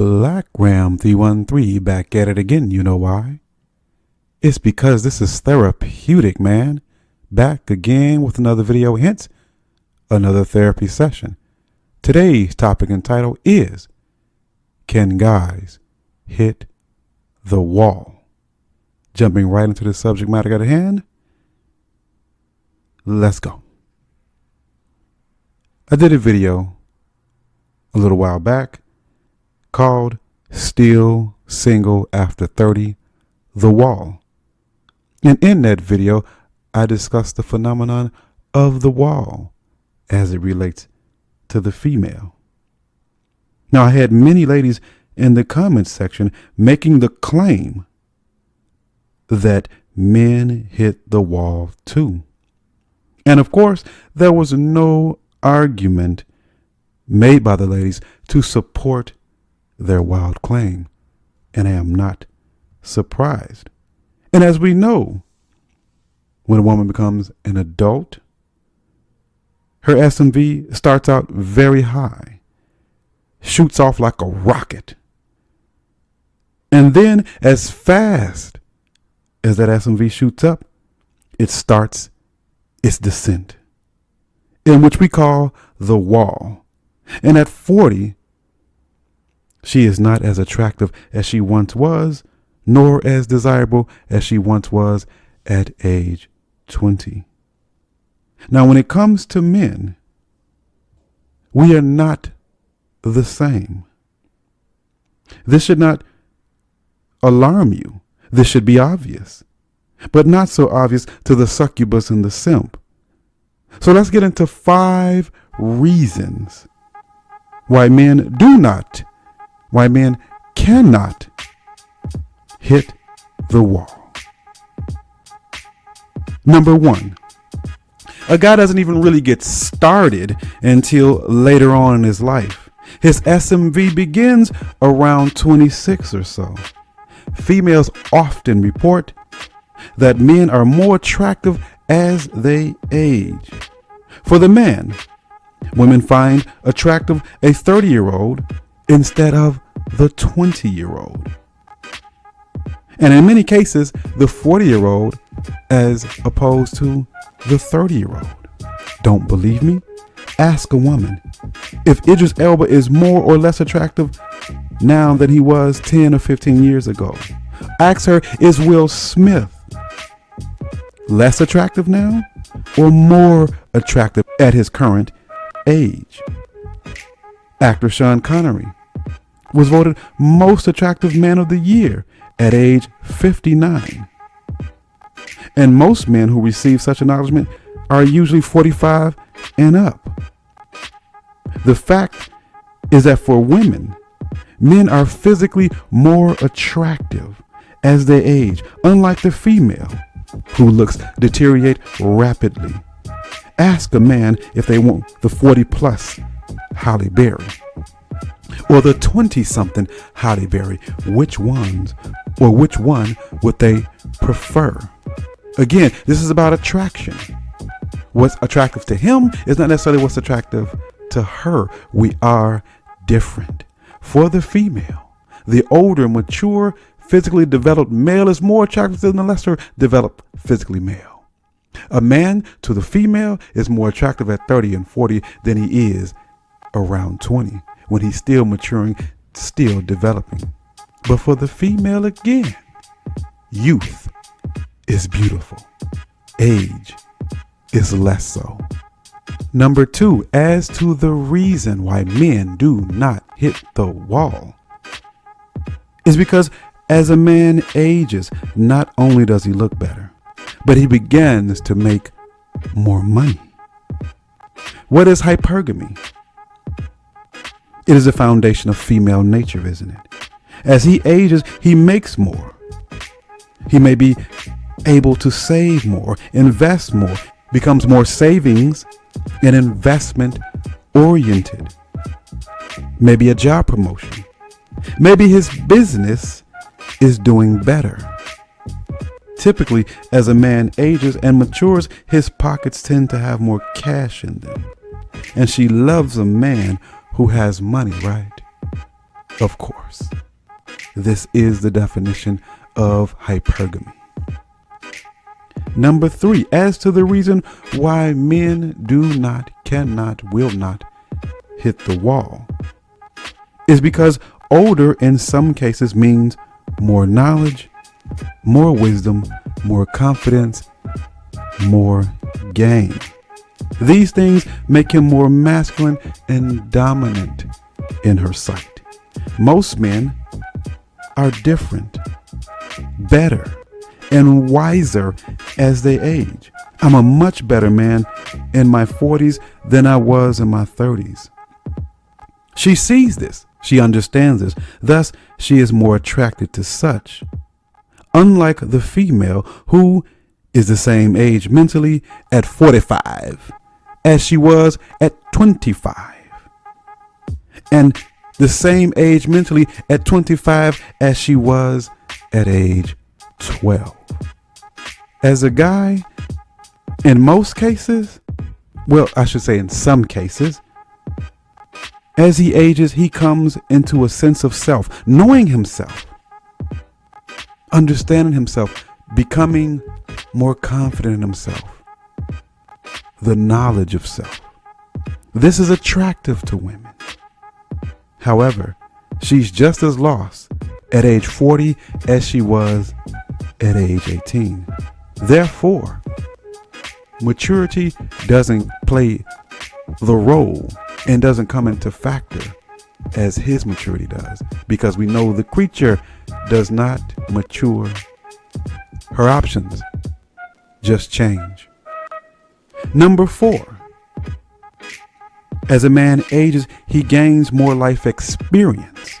Black Ram 313 back at it again. You know why? It's because this is therapeutic, man. Back again with another video, hence another therapy session. Today's topic and title is, can guys hit the wall? Jumping right into the subject matter at hand, let's go. I did a video a little while back called Still Single After 30, The Wall. And in that video, I discussed the phenomenon of the wall as it relates to the female. Now, I had many ladies in the comments section making the claim that men hit the wall too. And of course, there was no argument made by the ladies to support their wild claim. And I am not surprised. And as we know, when a woman becomes an adult, her SMV starts out very high, shoots off like a rocket. And then as fast as that SMV shoots up, it starts its descent, in which we call the wall. And at 40, she is not as attractive as she once was, nor as desirable as she once was at age 20. Now, when it comes to men, we are not the same. This should not alarm you. This should be obvious, but not so obvious to the succubus and the simp. So let's get into 5 reasons why men cannot hit the wall. Number 1, a guy doesn't even really get started until later on in his life. His SMV begins around 26 or so. Females often report that men are more attractive as they age. For the man, women find attractive a 30-year-old instead of the 20-year-old. And in many cases, the 40-year-old as opposed to the 30-year-old. Don't believe me? Ask a woman if Idris Elba is more or less attractive now than he was 10 or 15 years ago. Ask her, is Will Smith less attractive now or more attractive at his current age? Actor Sean Connery was voted most attractive man of the year at age 59. And most men who receive such acknowledgement are usually 45 and up. The fact is that for women, men are physically more attractive as they age, unlike the female, who looks deteriorate rapidly. Ask a man if they want the 40-plus Halle Berry or the 20-something Halle Berry. Which one would they prefer? Again, this is about attraction. What's attractive to him is not necessarily what's attractive to her. We are different. For the female, the older, mature, physically developed male is more attractive than the lesser developed physically male. A man to the female is more attractive at 30 and 40 than he is around 20, when he's still maturing, still developing. But for the female, again, youth is beautiful. Age is less so. Number 2, as to the reason why men do not hit the wall, is because as a man ages, not only does he look better, but he begins to make more money. What is hypergamy? It is the foundation of female nature, isn't it? As he ages, he makes more. He may be able to save more, invest more, becomes more savings and investment oriented. Maybe a job promotion. Maybe his business is doing better. Typically, as a man ages and matures, his pockets tend to have more cash in them. And she loves a man who has money, right? Of course, this is the definition of hypergamy. Number 3, as to the reason why men do not, cannot, will not hit the wall, is because older in some cases means more knowledge, more wisdom, more confidence, more game. These things make him more masculine and dominant in her sight. Most men are different, better, and wiser as they age. I'm a much better man in my 40s than I was in my 30s. She sees this. She understands this. Thus, she is more attracted to such. Unlike the female who is the same age mentally at 45 as she was at 25. And the same age mentally at 25 as she was at age 12. As a guy, in most cases, well, I should say in some cases, as he ages, he comes into a sense of self, knowing himself, understanding himself, becoming more confident in himself, the knowledge of self. This is attractive to women. However, she's just as lost at age 40 as she was at age 18. Therefore, maturity doesn't play the role and doesn't come into factor as his maturity does, because we know the creature does not mature. Her options just change. Number 4, as a man ages, he gains more life experience,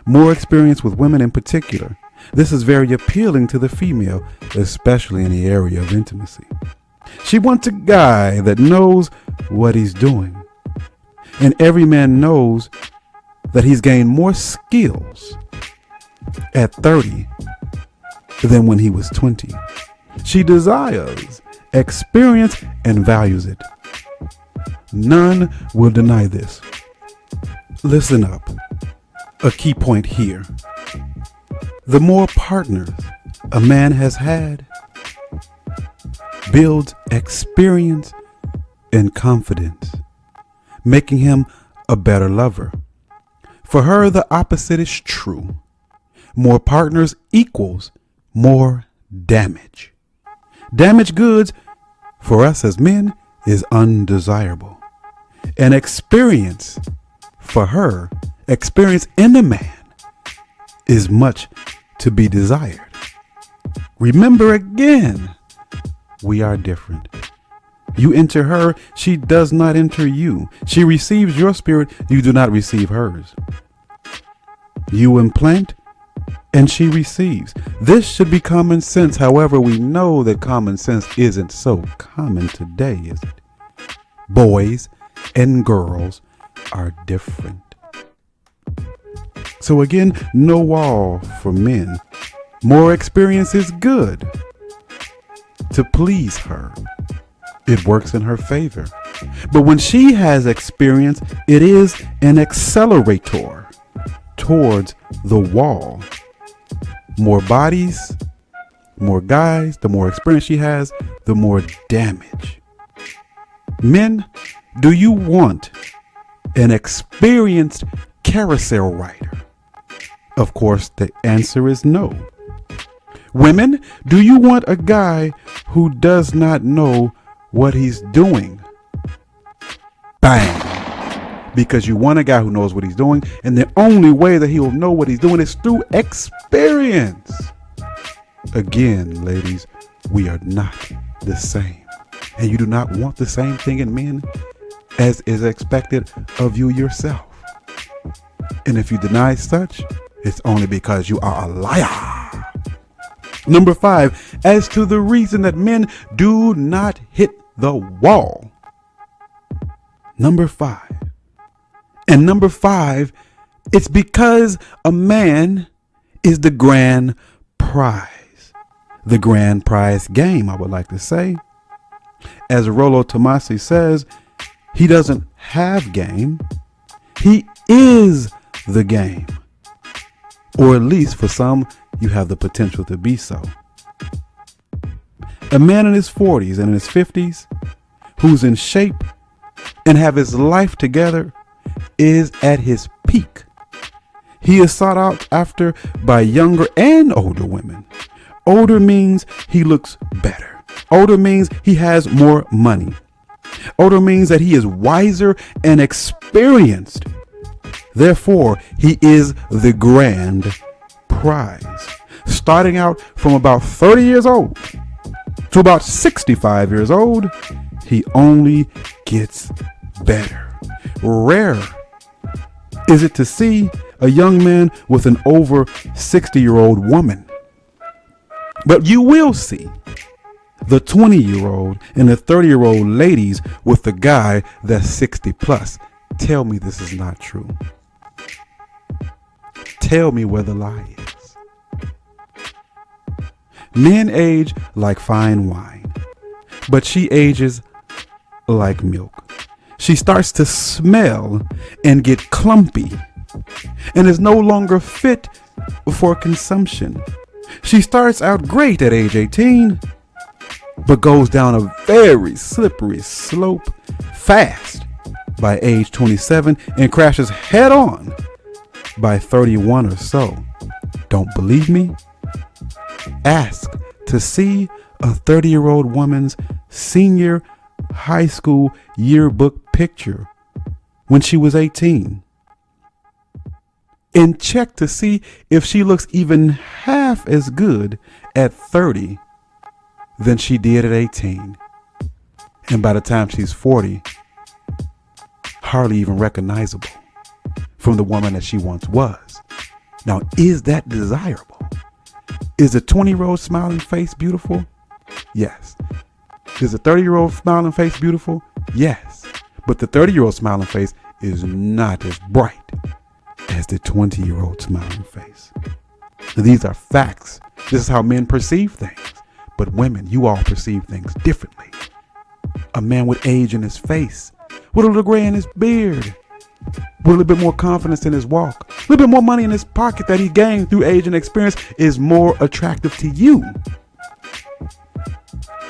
more experience with women in particular. This is very appealing to the female, especially in the area of intimacy. She wants a guy that knows what he's doing. And every man knows that he's gained more skills at 30 than when he was 20. She desires experience and values it. None will deny this. Listen up. A key point here. The more partners a man has had builds experience and confidence, making him a better lover. For her, the opposite is true. More partners equals more damage. Damaged goods for us as men is undesirable. And experience for her, experience in a man, is much to be desired. Remember again, we are different. You enter her, she does not enter you. She receives your spirit, you do not receive hers. You implant, and she receives. This should be common sense. However, we know that common sense isn't so common today, is it? Boys and girls are different. So again, no wall for men. More experience is good to please her. It works in her favor. But when she has experience, it is an accelerator towards the wall. More bodies, more guys, the more experience she has, the more damage. Men, do you want an experienced carousel rider? Of course, the answer is no. Women, do you want a guy who does not know what he's doing? Bang! Because you want a guy who knows what he's doing, and the only way that he will know what he's doing is through experience. Again, ladies, we are not the same. And you do not want the same thing in men as is expected of you yourself. And if you deny such, it's only because you are a liar. Number 5, as to the reason that men do not hit the wall. Number 5. And number 5, it's because a man is the grand prize. The grand prize game, I would like to say. As Rollo Tomasi says, he doesn't have game. He is the game. Or at least for some, you have the potential to be so. A man in his 40s and in his 50s who's in shape and have his life together is at his peak. He is sought out after by younger and older women. Older means he looks better. Older means he has more money. Older means that he is wiser and experienced. Therefore, he is the grand prize. Starting out from about 30 years old to about 65 years old, he only gets better. Rare is it to see a young man with an over 60-year-old woman. But you will see the 20-year-old and the 30-year-old ladies with the guy that's 60 plus. Tell me this is not true. Tell me where the lie is. Men age like fine wine, but she ages like milk. She starts to smell and get clumpy and is no longer fit for consumption. She starts out great at age 18, but goes down a very slippery slope fast by age 27 and crashes head on by 31 or so. Don't believe me? Ask to see a 30-year-old woman's senior high school yearbook picture when she was 18. And check to see if she looks even half as good at 30 than she did at 18. And by the time she's 40, hardly even recognizable from the woman that she once was. Now, is that desirable? Is a 20-year-old smiling face beautiful? Yes. Is a 30-year-old smiling face beautiful? Yes. But the 30-year-old smiling face is not as bright as the 20-year-old smiling face. Now, these are facts. This is how men perceive things. But women, you all perceive things differently. A man with age in his face, with a little gray in his beard, with a little bit more confidence in his walk, a little bit more money in his pocket that he gained through age and experience is more attractive to you.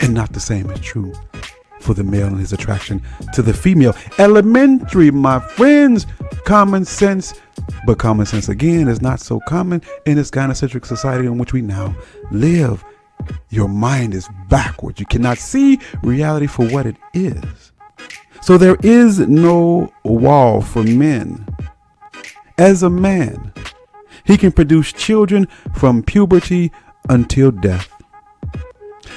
And not the same is true for the male and his attraction to the female. Elementary, my friends. Common sense. But common sense, again, is not so common in this gynocentric society in which we now live. Your mind is backwards. You cannot see reality for what it is. So there is no wall for men. As a man, he can produce children from puberty until death.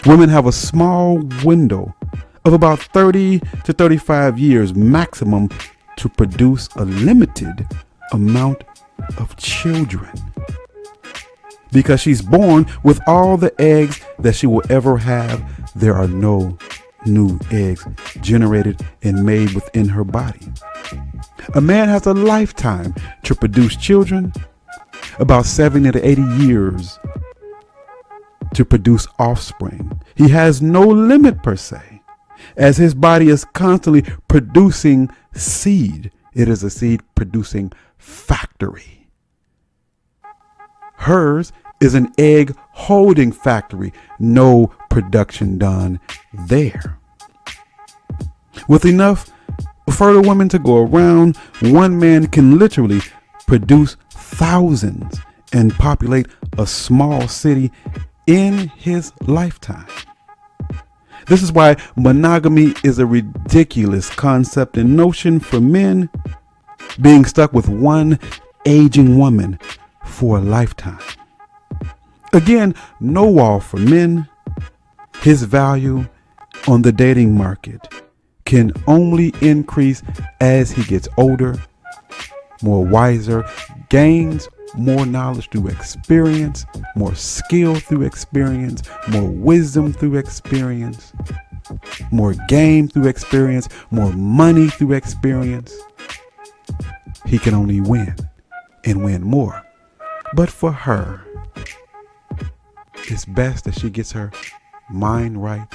Women have a small window of about 30 to 35 years maximum to produce a limited amount of children. Because she's born with all the eggs that she will ever have, there are no new eggs generated and made within her body. A man has a lifetime to produce children, about 70 to 80 years to produce offspring. He has no limit per se, as his body is constantly producing seed. It is a seed producing factory. Hers is an egg holding factory. No production done there. With enough fertile women to go around, one man can literally produce thousands and populate a small city in his lifetime. This is why monogamy is a ridiculous concept and notion for men, being stuck with one aging woman for a lifetime. Again, no wall for men. His value on the dating market can only increase as he gets older, more wiser, gains more knowledge through experience, more skill through experience, more wisdom through experience, more game through experience, more money through experience. He can only win and win more. But for her, it's best that she gets her mind right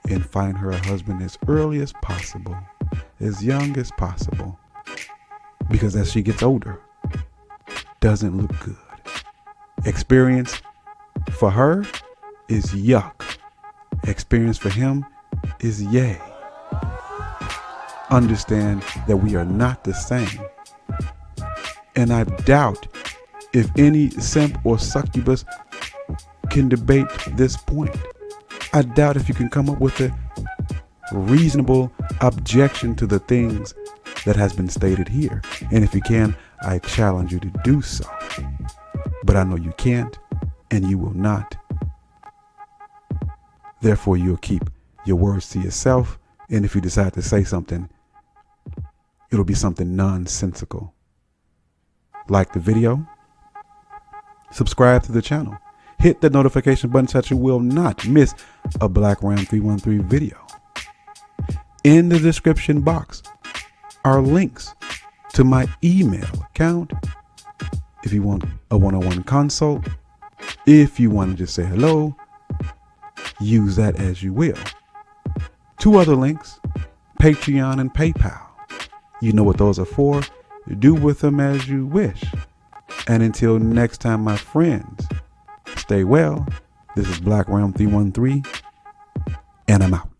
and find her a husband as early as possible, as young as possible. Because as she gets older, doesn't look good. Experience for her is yuck. Experience for him is yay. Understand that we are not the same. And I doubt if any simp or succubus can debate this point. I doubt if you can come up with a reasonable objection to the things that has been stated here. And if you can, I challenge you to do so. But I know you can't and you will not. Therefore, you'll keep your words to yourself. And if you decide to say something, it'll be something nonsensical. Like the video, subscribe to the channel, hit the notification button so that you will not miss a Black Ram 313 video. In the description box are links to my email account if you want a one-on-one consult. If you want to just say hello, use that as you will. 2 other links, Patreon and PayPal. You know what those are for. Do with them as you wish. And until next time, my friends, stay well. This is Black Ram 313, and I'm out.